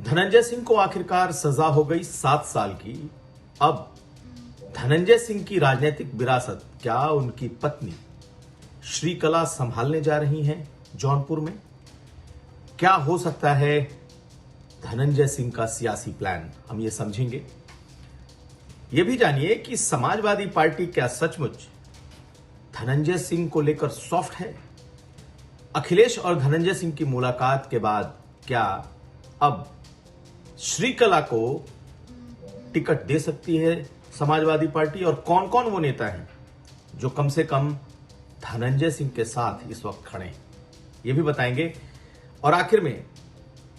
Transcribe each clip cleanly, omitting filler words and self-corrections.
धनंजय सिंह को आखिरकार सजा हो गई 7 साल की। अब धनंजय सिंह की राजनीतिक विरासत क्या उनकी पत्नी श्रीकला संभालने जा रही हैं जौनपुर में? क्या हो सकता है धनंजय सिंह का सियासी प्लान, हम ये समझेंगे। यह भी जानिए कि समाजवादी पार्टी क्या सचमुच धनंजय सिंह को लेकर सॉफ्ट है? अखिलेश और धनंजय सिंह की मुलाकात के बाद क्या अब श्रीकला को टिकट दे सकती है समाजवादी पार्टी? और कौन कौन वो नेता हैं जो कम से कम धनंजय सिंह के साथ इस वक्त खड़े हैं, ये भी बताएंगे। और आखिर में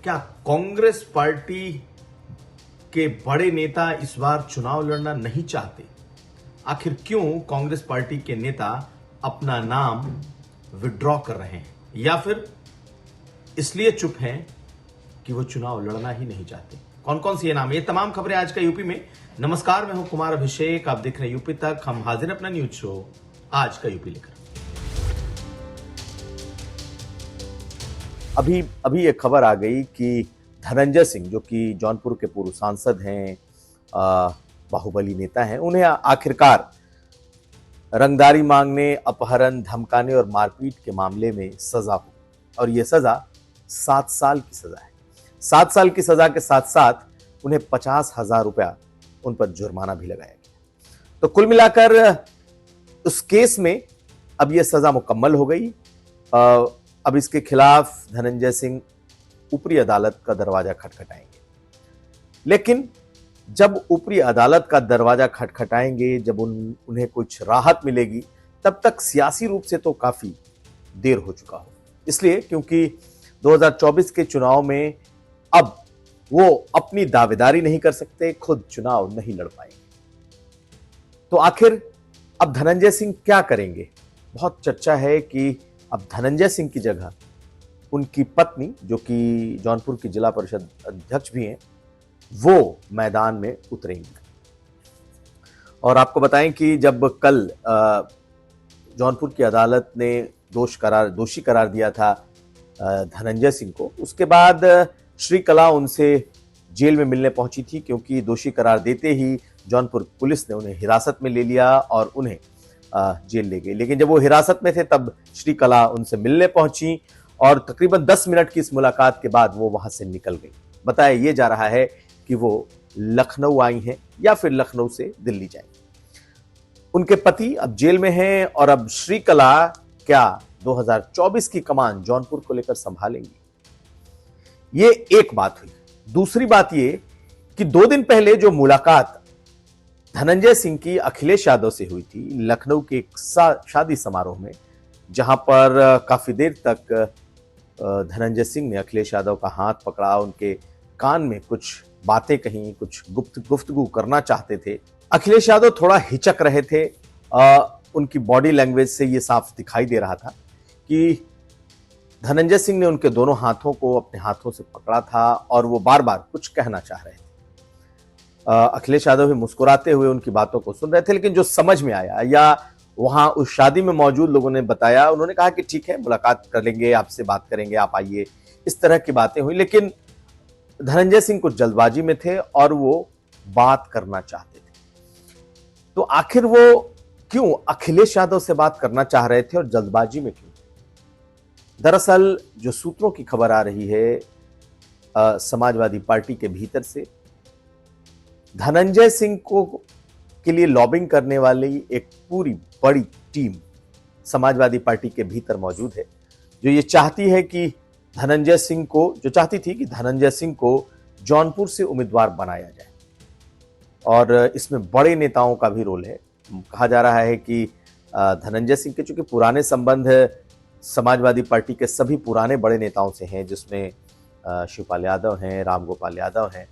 क्या कांग्रेस पार्टी के बड़े नेता इस बार चुनाव लड़ना नहीं चाहते? आखिर क्यों कांग्रेस पार्टी के नेता अपना नाम विड्रॉ कर रहे हैं, या फिर इसलिए चुप हैं कि वो चुनाव लड़ना ही नहीं चाहते? कौन कौन सी ये नाम, ये तमाम खबरें आज का यूपी में। नमस्कार, मैं हूं कुमार अभिषेक, आप देख रहे हैं यूपी तक। हम हाजिर अपना न्यूज शो आज का यूपी लेकर। अभी एक खबर आ गई कि धनंजय सिंह, जो कि जौनपुर के पूर्व सांसद हैं, बाहुबली नेता हैं, उन्हें आखिरकार रंगदारी मांगने, अपहरण, धमकाने और मारपीट के मामले में सजा हो, और यह सजा 7 साल की सजा है। 7 साल की सजा के साथ साथ उन्हें 50,000 रुपया उन पर जुर्माना भी लगाया गया। तो कुल मिलाकर उस केस में अब यह सजा मुकम्मल हो गई। अब इसके खिलाफ धनंजय सिंह ऊपरी अदालत का दरवाजा खटखटाएंगे। लेकिन जब ऊपरी अदालत का दरवाजा खटखटाएंगे, जब उन्हें कुछ राहत मिलेगी, तब तक सियासी रूप से तो काफी देर हो चुका हो। इसलिए क्योंकि 2024 के चुनाव में अब वो अपनी दावेदारी नहीं कर सकते, खुद चुनाव नहीं लड़ पाएंगे। तो आखिर अब धनंजय सिंह क्या करेंगे? बहुत चर्चा है कि अब धनंजय सिंह की जगह उनकी पत्नी, जो कि जौनपुर की जिला परिषद अध्यक्ष भी हैं, वो मैदान में उतरेंगी। और आपको बताएं कि जब कल जौनपुर की अदालत ने दोषी करार दिया था धनंजय सिंह को, उसके बाद श्रीकला उनसे जेल में मिलने पहुंची थी, क्योंकि दोषी करार देते ही जौनपुर पुलिस ने उन्हें हिरासत में ले लिया और उन्हें जेल ले गई। लेकिन जब वो हिरासत में थे तब श्रीकला उनसे मिलने पहुंची, और तकरीबन 10 मिनट की इस मुलाकात के बाद वो वहां से निकल गई। बताया ये जा रहा है कि वो लखनऊ आई हैं या फिर लखनऊ से दिल्ली जाएंगी। उनके पति अब जेल में हैं, और अब श्रीकला क्या 2024 की कमान जौनपुर को लेकर संभालेंगी? ये एक बात हुई। दूसरी बात ये कि 2 दिन पहले जो मुलाकात धनंजय सिंह की अखिलेश यादव से हुई थी लखनऊ के एक शादी समारोह में, जहां पर काफी देर तक धनंजय सिंह ने अखिलेश यादव का हाथ पकड़ा, उनके कान में कुछ बातें कहीं, कुछ गुफ्तगू करना चाहते थे। अखिलेश यादव थोड़ा हिचक रहे थे। उनकी बॉडी लैंग्वेज से ये साफ दिखाई दे रहा था कि धनंजय सिंह ने उनके दोनों हाथों को अपने हाथों से पकड़ा था और वो बार बार कुछ कहना चाह रहे थे। अखिलेश यादव भी मुस्कुराते हुए उनकी बातों को सुन रहे थे, लेकिन जो समझ में आया या वहां उस शादी में मौजूद लोगों ने बताया, उन्होंने कहा कि ठीक है, मुलाकात कर लेंगे, आपसे बात करेंगे, आप आइए, इस तरह की बातें हुई। लेकिन धनंजय सिंह कुछ जल्दबाजी में थे और वो बात करना चाहते थे। तो आखिर वो क्यों अखिलेश यादव से बात करना चाह रहे थे और जल्दबाजी में क्यों? दरअसल जो सूत्रों की खबर आ रही है समाजवादी पार्टी के भीतर से, धनंजय सिंह को के लिए लॉबिंग करने वाली एक पूरी बड़ी टीम समाजवादी पार्टी के भीतर मौजूद है, जो ये चाहती है कि धनंजय सिंह को जौनपुर से उम्मीदवार बनाया जाए। और इसमें बड़े नेताओं का भी रोल है। कहा जा रहा है कि धनंजय सिंह के चूंकि पुराने संबंध समाजवादी पार्टी के सभी पुराने बड़े नेताओं से हैं, जिसमें शिवपाल यादव हैं, रामगोपाल यादव हैं,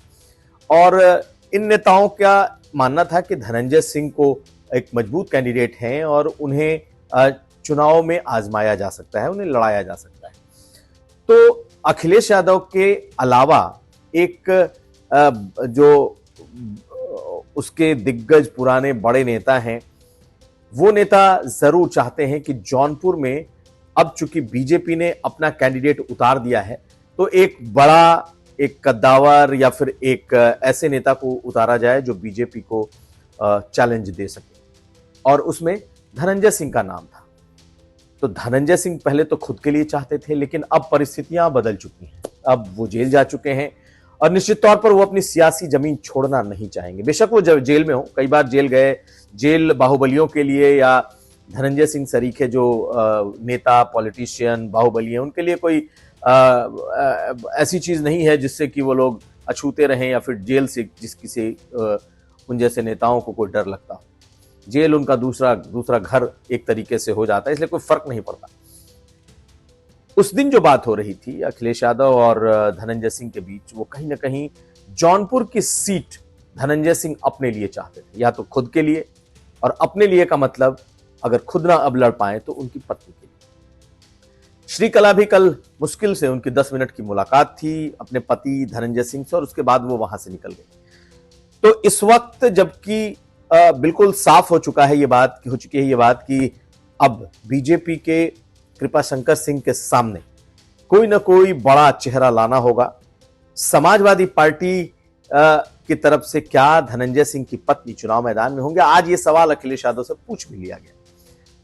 और इन नेताओं का मानना था कि धनंजय सिंह को एक मजबूत कैंडिडेट हैं और उन्हें चुनाव में आजमाया जा सकता है, उन्हें लड़ाया जा सकता है। तो अखिलेश यादव के अलावा एक जो उसके दिग्गज पुराने बड़े नेता हैं, वो नेता जरूर चाहते हैं कि जौनपुर में अब चूंकि बीजेपी ने अपना कैंडिडेट उतार दिया है, तो एक बड़ा एक कद्दावर या फिर एक ऐसे नेता को उतारा जाए जो बीजेपी को चैलेंज दे सके, और उसमें धनंजय सिंह का नाम था। तो धनंजय सिंह पहले तो खुद के लिए चाहते थे, लेकिन अब परिस्थितियां बदल चुकी हैं। अब वो जेल जा चुके हैं और निश्चित तौर पर वो अपनी सियासी जमीन छोड़ना नहीं चाहेंगे। बेशक वो जब जेल में हो, कई बार जेल गए, जेल बाहुबलियों के लिए या धनंजय सिंह सरीखे जो नेता पॉलिटिशियन बाहुबली हैं, उनके लिए कोई ऐसी चीज नहीं है जिससे कि वो लोग अछूते रहें या फिर जेल से किसी उन जैसे नेताओं को कोई डर लगता हो। जेल उनका दूसरा घर एक तरीके से हो जाता है, इसलिए कोई फर्क नहीं पड़ता। उस दिन जो बात हो रही थी अखिलेश यादव और धनंजय सिंह के बीच, वो कहीं ना कहीं जौनपुर की सीट धनंजय सिंह अपने लिए चाहते थे, या तो खुद के लिए, और अपने लिए का मतलब अगर खुद ना अब लड़ पाए तो उनकी पत्नी के लिए। श्रीकला भी कल मुश्किल से उनकी 10 मिनट की मुलाकात थी अपने पति धनंजय सिंह से, और उसके बाद वो वहां से निकल गए। तो इस वक्त जबकि बिल्कुल साफ हो चुका है ये बात कि अब बीजेपी के कृपाशंकर सिंह के सामने कोई ना कोई बड़ा चेहरा लाना होगा। समाजवादी पार्टी की तरफ से क्या धनंजय सिंह की पत्नी चुनाव मैदान में होंगे, आज ये सवाल अखिलेश यादव से पूछ भी लिया गया।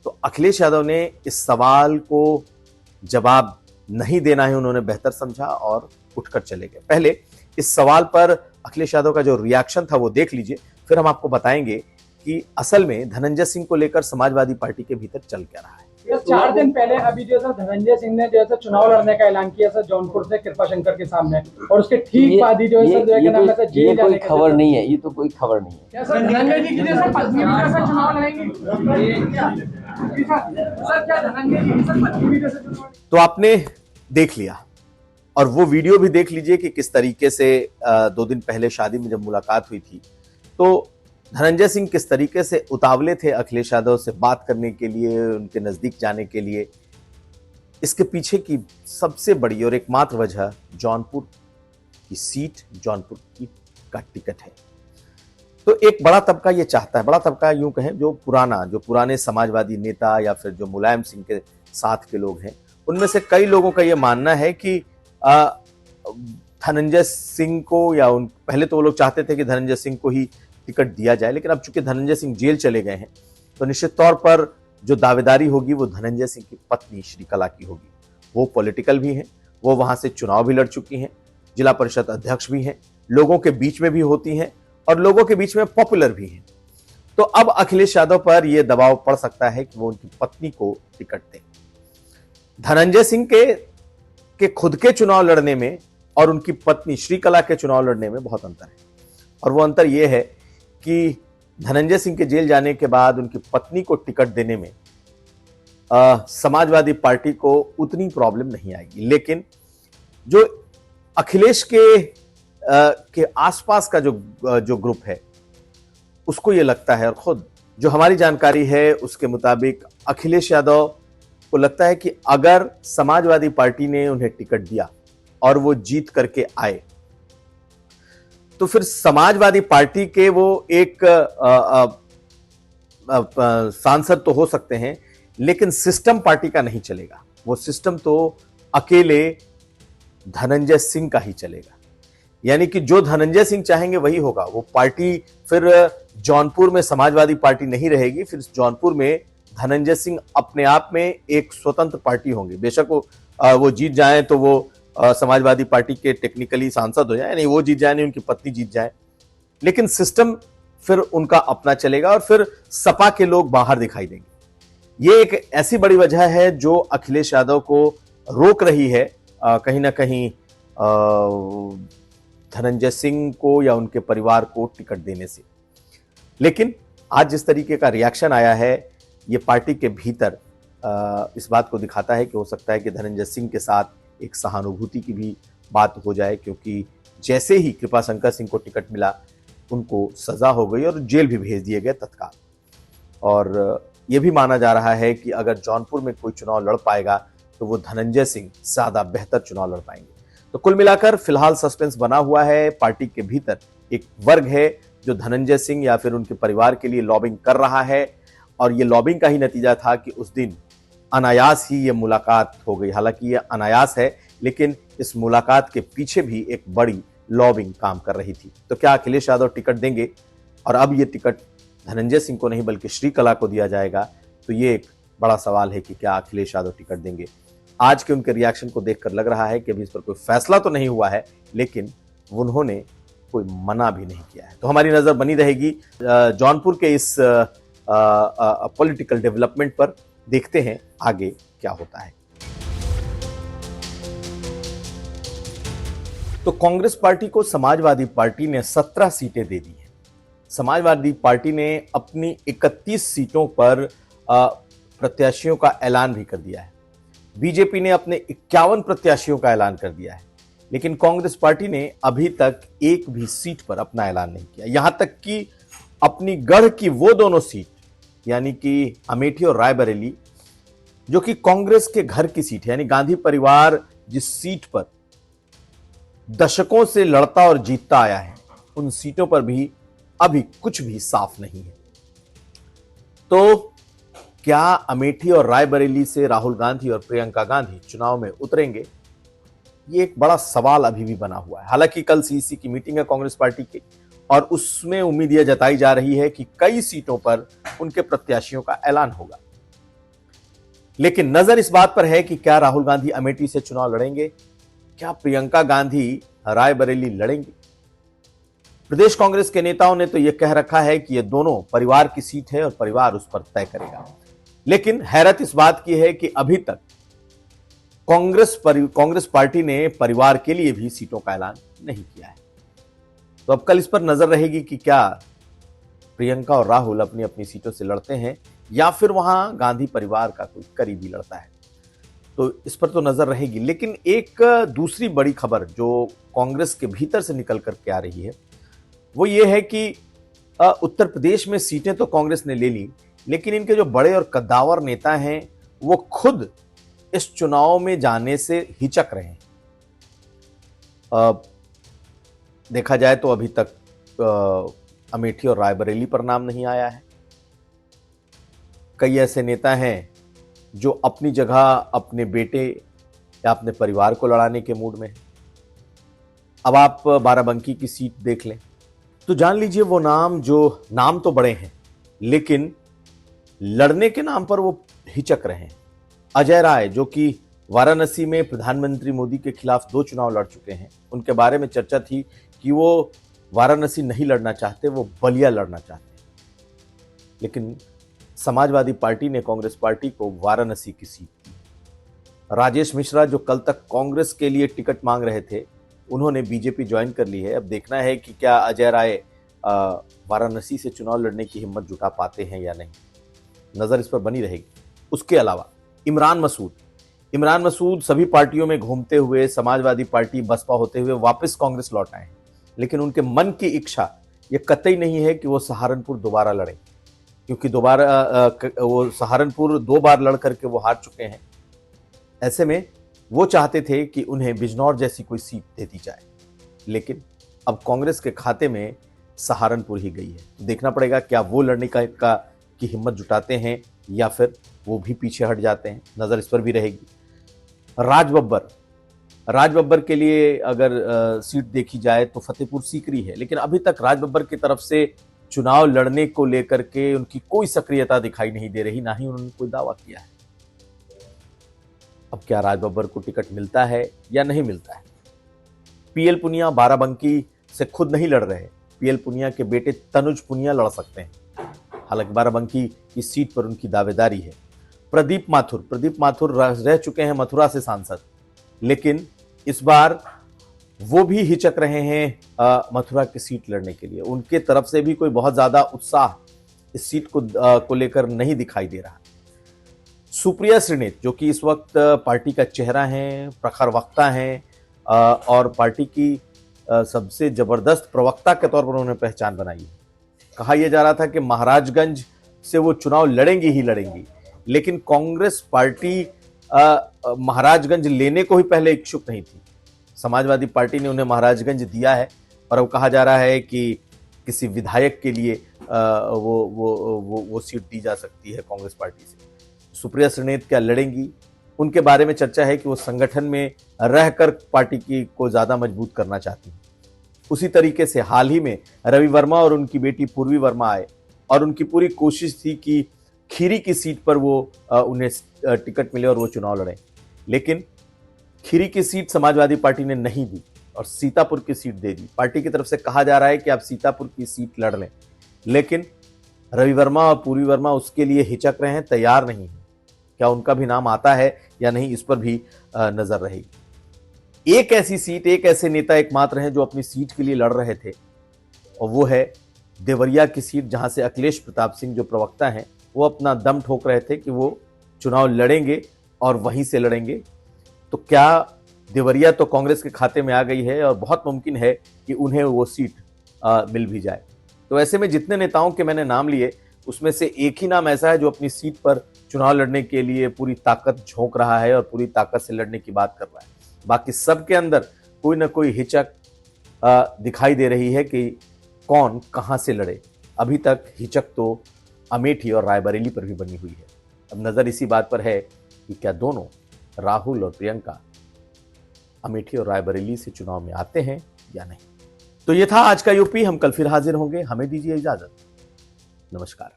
तो अखिलेश यादव ने इस सवाल को जवाब नहीं देना है उन्होंने बेहतर समझा और उठकर चले गए। पहले इस सवाल पर अखिलेश यादव का जो रिएक्शन था वो देख लीजिए, फिर हम आपको बताएंगे कि असल में धनंजय सिंह को लेकर समाजवादी पार्टी के भीतर चल क्या रहा है। 4 दिन पहले अभी जो है धनंजय सिंह ने जो है चुनाव लड़ने का ऐलान किया सर जौनपुर से कृपाशंकर के सामने, और उसके ठीक बाद ही जो है ये कोई खबर नहीं है, ये तो कोई खबर नहीं है। क्या सर धनंजय जी की जैसे पत्नी भी जैसे चुनाव लड़ेंगी? सर क्या धनंजय जी सर पत्नी भी जैसे चुनाव? तो आपने देख लिया, और वो वीडियो भी देख लीजिए कि किस तरीके से 2 दिन पहले शादी में जब मुलाकात हुई थी तो धनंजय सिंह किस तरीके से उतावले थे अखिलेश यादव से बात करने के लिए, उनके नजदीक जाने के लिए। इसके पीछे की सबसे बड़ी और एकमात्र वजह जौनपुर की सीट, जौनपुर की का टिकट है। तो एक बड़ा तबका ये चाहता है, बड़ा तबका यूं कहें जो पुराने समाजवादी नेता या फिर जो मुलायम सिंह के साथ के लोग हैं, उनमें से कई लोगों का ये मानना है कि धनंजय सिंह को, या पहले तो वो लोग चाहते थे कि धनंजय सिंह को ही टिकट दिया जाए, लेकिन अब चूंकि धनंजय सिंह जेल चले गए हैं तो निश्चित तौर पर जो दावेदारी होगी वो धनंजय सिंह की पत्नी श्रीकला की होगी। वो पॉलिटिकल भी हैं, वो वहां से चुनाव भी लड़ चुकी हैं, जिला परिषद अध्यक्ष भी हैं, लोगों के बीच में भी होती हैं और लोगों के बीच में पॉपुलर भी हैं। तो अब अखिलेश यादव पर यह दबाव पड़ सकता है कि वो उनकी पत्नी को टिकट दें। धनंजय सिंह के खुद के चुनाव लड़ने में और उनकी पत्नी श्रीकला के चुनाव लड़ने में बहुत अंतर है, और वो अंतर यह है कि धनंजय सिंह के जेल जाने के बाद उनकी पत्नी को टिकट देने में समाजवादी पार्टी को उतनी प्रॉब्लम नहीं आएगी, लेकिन जो अखिलेश के आसपास का जो ग्रुप है उसको ये लगता है, और खुद जो हमारी जानकारी है उसके मुताबिक अखिलेश यादव को लगता है कि अगर समाजवादी पार्टी ने उन्हें टिकट दिया और वो जीत करके आए तो फिर समाजवादी पार्टी के वो एक सांसद तो हो सकते हैं, लेकिन सिस्टम पार्टी का नहीं चलेगा। वो सिस्टम तो अकेले धनंजय सिंह का ही चलेगा, यानी कि जो धनंजय सिंह चाहेंगे वही होगा। वो पार्टी फिर जौनपुर में समाजवादी पार्टी नहीं रहेगी, फिर जौनपुर में धनंजय सिंह अपने आप में एक स्वतंत्र पार्टी होंगे। बेशक वो जीत जाएं तो वो समाजवादी पार्टी के टेक्निकली सांसद हो जाए, नहीं वो जीत जाए नहीं उनकी पत्नी जीत जाए, लेकिन सिस्टम फिर उनका अपना चलेगा और फिर सपा के लोग बाहर दिखाई देंगे। ये एक ऐसी बड़ी वजह है जो अखिलेश यादव को रोक रही है कहीं ना कहीं धनंजय सिंह को या उनके परिवार को टिकट देने से। लेकिन आज जिस तरीके का रिएक्शन आया है ये पार्टी के भीतर इस बात को दिखाता है कि हो सकता है कि धनंजय सिंह के साथ एक सहानुभूति की भी बात हो जाए, क्योंकि जैसे ही कृपाशंकर सिंह को टिकट मिला उनको सजा हो गई और जेल भी भेज दिए गए तत्काल। और यह भी माना जा रहा है कि अगर जौनपुर में कोई चुनाव लड़ पाएगा तो वो धनंजय सिंह ज्यादा बेहतर चुनाव लड़ पाएंगे। तो कुल मिलाकर फिलहाल सस्पेंस बना हुआ है। पार्टी के भीतर एक वर्ग है जो धनंजय सिंह या फिर उनके परिवार के लिए लॉबिंग कर रहा है, और ये लॉबिंग का ही नतीजा था कि उस दिन अनायास ही ये मुलाकात हो गई। हालांकि ये अनायास है लेकिन इस मुलाकात के पीछे भी एक बड़ी लॉबिंग काम कर रही थी। तो क्या अखिलेश यादव टिकट देंगे और अब ये टिकट धनंजय सिंह को नहीं बल्कि श्रीकला को दिया जाएगा? तो ये एक बड़ा सवाल है कि क्या अखिलेश यादव टिकट देंगे। आज के उनके रिएक्शन को देखकर लग रहा है कि अभी इस पर कोई फैसला तो नहीं हुआ है, लेकिन उन्होंने कोई मना भी नहीं किया है। तो हमारी नजर बनी रहेगी जौनपुर के इस पॉलिटिकल डेवलपमेंट पर। देखते हैं आगे क्या होता है। तो कांग्रेस पार्टी को समाजवादी पार्टी ने 17 सीटें दे दी हैं। समाजवादी पार्टी ने अपनी 31 सीटों पर प्रत्याशियों का ऐलान भी कर दिया है। बीजेपी ने अपने 51 प्रत्याशियों का ऐलान कर दिया है, लेकिन कांग्रेस पार्टी ने अभी तक एक भी सीट पर अपना ऐलान नहीं किया। यहां तक कि अपनी गढ़ की वो दोनों सीट, यानी कि अमेठी और रायबरेली, जो कि कांग्रेस के घर की सीट है, यानी गांधी परिवार जिस सीट पर दशकों से लड़ता और जीतता आया है, उन सीटों पर भी अभी कुछ भी साफ नहीं है। तो क्या अमेठी और रायबरेली से राहुल गांधी और प्रियंका गांधी चुनाव में उतरेंगे? ये एक बड़ा सवाल अभी भी बना हुआ है। हालांकि कल सीईसी की मीटिंग है कांग्रेस पार्टी की, और उसमें उम्मीद यह जताई जा रही है कि कई सीटों पर उनके प्रत्याशियों का ऐलान होगा। लेकिन नजर इस बात पर है कि क्या राहुल गांधी अमेठी से चुनाव लड़ेंगे, क्या प्रियंका गांधी रायबरेली लड़ेंगी? प्रदेश कांग्रेस के नेताओं ने तो यह कह रखा है कि यह दोनों परिवार की सीट है और परिवार उस पर तय करेगा। लेकिन हैरत इस बात की है कि अभी तक कांग्रेस पार्टी ने परिवार के लिए भी सीटों का ऐलान नहीं किया है। तो अब कल इस पर नजर रहेगी कि क्या प्रियंका और राहुल अपनी अपनी सीटों से लड़ते हैं या फिर वहां गांधी परिवार का कोई करीबी लड़ता है। तो इस पर तो नजर रहेगी। लेकिन एक दूसरी बड़ी खबर जो कांग्रेस के भीतर से निकल करके आ रही है वो ये है कि उत्तर प्रदेश में सीटें तो कांग्रेस ने ले ली, लेकिन इनके जो बड़े और कद्दावर नेता हैं वो खुद इस चुनाव में जाने से हिचक रहे हैं। देखा जाए तो अभी तक अमेठी और रायबरेली पर नाम नहीं आया है। कई ऐसे नेता हैं जो अपनी जगह अपने बेटे या अपने परिवार को लड़ाने के मूड में हैं। अब आप बाराबंकी की सीट देख लें तो जान लीजिए वो नाम तो बड़े हैं, लेकिन लड़ने के नाम पर वो हिचक रहे हैं। अजय राय, जो कि वाराणसी में प्रधानमंत्री मोदी के खिलाफ 2 चुनाव लड़ चुके हैं, उनके बारे में चर्चा थी कि वो वाराणसी नहीं लड़ना चाहते, वो बलिया लड़ना चाहते। लेकिन समाजवादी पार्टी ने कांग्रेस पार्टी को वाराणसी की सीट दी। राजेश मिश्रा, जो कल तक कांग्रेस के लिए टिकट मांग रहे थे, उन्होंने बीजेपी ज्वाइन कर ली है। अब देखना है कि क्या अजय राय वाराणसी से चुनाव लड़ने की हिम्मत जुटा पाते हैं या नहीं। नजर इस पर बनी रहेगी। उसके अलावा इमरान मसूद सभी पार्टियों में घूमते हुए समाजवादी पार्टी बसपा होते हुए वापस कांग्रेस लौट आए हैं, लेकिन उनके मन की इच्छा ये कतई नहीं है कि वो सहारनपुर दोबारा लड़े, क्योंकि वो सहारनपुर 2 बार लड़ करके वो हार चुके हैं। ऐसे में वो चाहते थे कि उन्हें बिजनौर जैसी कोई सीट दे दी जाए, लेकिन अब कांग्रेस के खाते में सहारनपुर ही गई है। देखना पड़ेगा क्या वो लड़ने की हिम्मत जुटाते हैं या फिर वो भी पीछे हट जाते हैं। नजर इस पर भी रहेगी। राज बब्बर के लिए अगर सीट देखी जाए तो फतेहपुर सीकरी है, लेकिन अभी तक राज बब्बर की तरफ से चुनाव लड़ने को लेकर के उनकी कोई सक्रियता दिखाई नहीं दे रही, ना ही उन्होंने कोई दावा किया है। अब क्या राज बब्बर को टिकट मिलता है या नहीं मिलता है? पीएल पुनिया बाराबंकी से खुद नहीं लड़ रहे। पीएल पुनिया के बेटे तनुज पुनिया लड़ सकते हैं, हालांकि बाराबंकी की सीट पर उनकी दावेदारी है। प्रदीप माथुर रह चुके हैं मथुरा से सांसद, लेकिन इस बार वो भी हिचक रहे हैं मथुरा की सीट लड़ने के लिए। उनके तरफ से भी कोई बहुत ज्यादा उत्साह इस सीट को लेकर नहीं दिखाई दे रहा। सुप्रिया श्रीनेत, जो कि इस वक्त पार्टी का चेहरा है, प्रखर वक्ता हैं और पार्टी की सबसे जबरदस्त प्रवक्ता के तौर पर उन्होंने पहचान बनाई है। कहा यह जा रहा था कि महाराजगंज से वो चुनाव लड़ेंगी ही लड़ेंगी, लेकिन कांग्रेस पार्टी महाराजगंज लेने को ही पहले इच्छुक नहीं थी। समाजवादी पार्टी ने उन्हें महाराजगंज दिया है और अब कहा जा रहा है कि किसी विधायक के लिए वो सीट दी जा सकती है कांग्रेस पार्टी से। सुप्रिया श्रीनेत क्या लड़ेंगी, उनके बारे में चर्चा है कि वो संगठन में रहकर पार्टी की को ज्यादा मजबूत करना चाहती हैं। उसी तरीके से हाल ही में रवि वर्मा और उनकी बेटी पूर्वी वर्मा आए और उनकी पूरी कोशिश थी कि खीरी की सीट पर वो उन्हें टिकट मिले और वो चुनाव लड़े, लेकिन खीरी की सीट समाजवादी पार्टी ने नहीं दी और सीतापुर की सीट दे दी। पार्टी की तरफ से कहा जा रहा है कि आप सीतापुर की सीट लड़ लें, लेकिन रवि वर्मा और पूर्वी वर्मा उसके लिए हिचक रहे हैं, तैयार नहीं है। क्या उनका भी नाम आता है या नहीं, इस पर भी नजर रहेगी। एक ऐसी सीट, एक ऐसे नेता एकमात्र हैं जो अपनी सीट के लिए लड़ रहे थे और वो है देवरिया की सीट, जहां से अखिलेश प्रताप सिंह जो प्रवक्ता हैं वो अपना दम ठोक रहे थे कि वो चुनाव लड़ेंगे और वहीं से लड़ेंगे। तो क्या देवरिया तो कांग्रेस के खाते में आ गई है और बहुत मुमकिन है कि उन्हें वो सीट मिल भी जाए। तो ऐसे में जितने नेताओं के मैंने नाम लिए उसमें से एक ही नाम ऐसा है जो अपनी सीट पर चुनाव लड़ने के लिए पूरी ताकत झोंक रहा है और पूरी ताकत से लड़ने की बात कर रहा है। बाकी सबके अंदर कोई ना कोई हिचक दिखाई दे रही है कि कौन कहां से लड़े। अभी तक हिचक तो अमेठी और रायबरेली पर भी बनी हुई है। अब नजर इसी बात पर है कि क्या दोनों राहुल और प्रियंका अमेठी और रायबरेली से चुनाव में आते हैं या नहीं। तो ये था आज का यूपी। हम कल फिर हाजिर होंगे। हमें दीजिए इजाजत। नमस्कार।